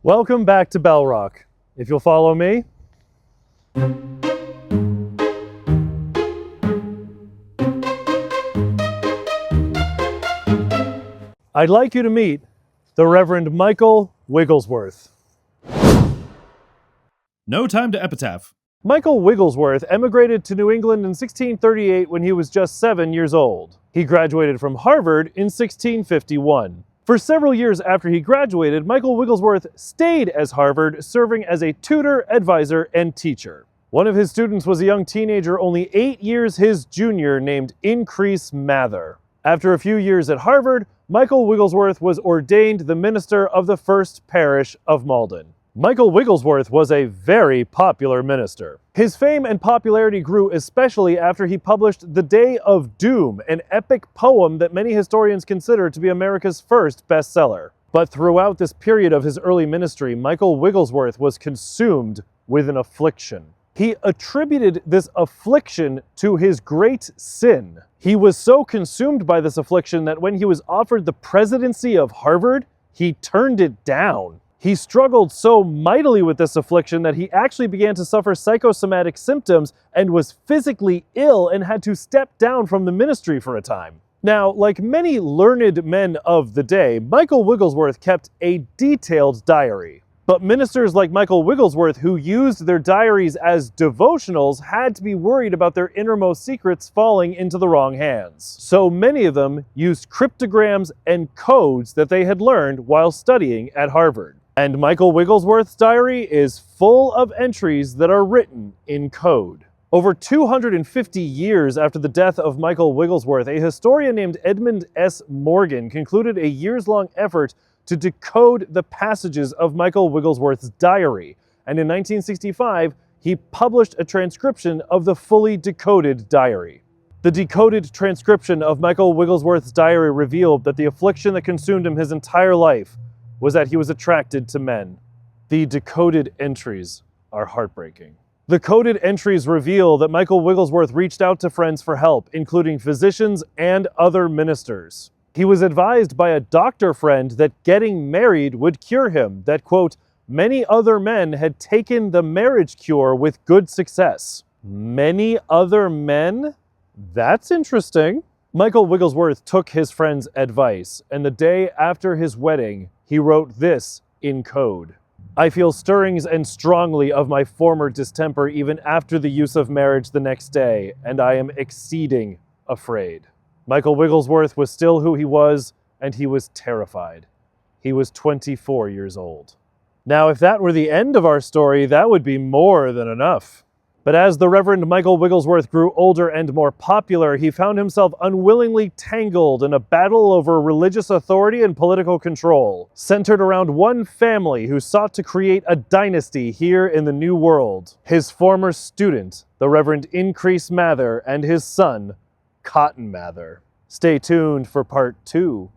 Welcome back to Bell Rock. If you'll follow me. I'd like you to meet the Reverend Michael Wigglesworth. No time to epitaph. Michael Wigglesworth emigrated to New England in 1638 when he was just 7 years old. He graduated from Harvard in 1651. For several years after he graduated, Michael Wigglesworth stayed as Harvard, serving as a tutor, advisor, and teacher. One of his students was a young teenager only 8 years his junior named Increase Mather. After a few years at Harvard, Michael Wigglesworth was ordained the minister of the First Parish of Malden. Michael Wigglesworth was a very popular minister. His fame and popularity grew especially after he published The Day of Doom, an epic poem that many historians consider to be America's first bestseller. But throughout this period of his early ministry, Michael Wigglesworth was consumed with an affliction. He attributed this affliction to his great sin. He was so consumed by this affliction that when he was offered the presidency of Harvard, he turned it down. He struggled so mightily with this affliction that he actually began to suffer psychosomatic symptoms and was physically ill and had to step down from the ministry for a time. Now, like many learned men of the day, Michael Wigglesworth kept a detailed diary. But ministers like Michael Wigglesworth, who used their diaries as devotionals, had to be worried about their innermost secrets falling into the wrong hands. So many of them used cryptograms and codes that they had learned while studying at Harvard. And Michael Wigglesworth's diary is full of entries that are written in code. Over 250 years after the death of Michael Wigglesworth, a historian named Edmund S. Morgan concluded a years-long effort to decode the passages of Michael Wigglesworth's diary. And in 1965, he published a transcription of the fully decoded diary. The decoded transcription of Michael Wigglesworth's diary revealed that the affliction that consumed him his entire life was that he was attracted to men. The decoded entries are heartbreaking. The coded entries reveal that Michael Wigglesworth reached out to friends for help, including physicians and other ministers. He was advised by a doctor friend that getting married would cure him, that, quote, many other men had taken the marriage cure with good success. Many other men? That's interesting. Michael Wigglesworth took his friend's advice, and the day after his wedding, he wrote this in code. I feel stirrings and strongly of my former distemper even after the use of marriage the next day, and I am exceeding afraid. Michael Wigglesworth was still who he was, and he was terrified. He was 24 years old. Now, if that were the end of our story, that would be more than enough. But as the Reverend Michael Wigglesworth grew older and more popular, he found himself unwillingly tangled in a battle over religious authority and political control, centered around one family who sought to create a dynasty here in the New World. His former student, the Reverend Increase Mather, and his son, Cotton Mather. Stay tuned for part 2.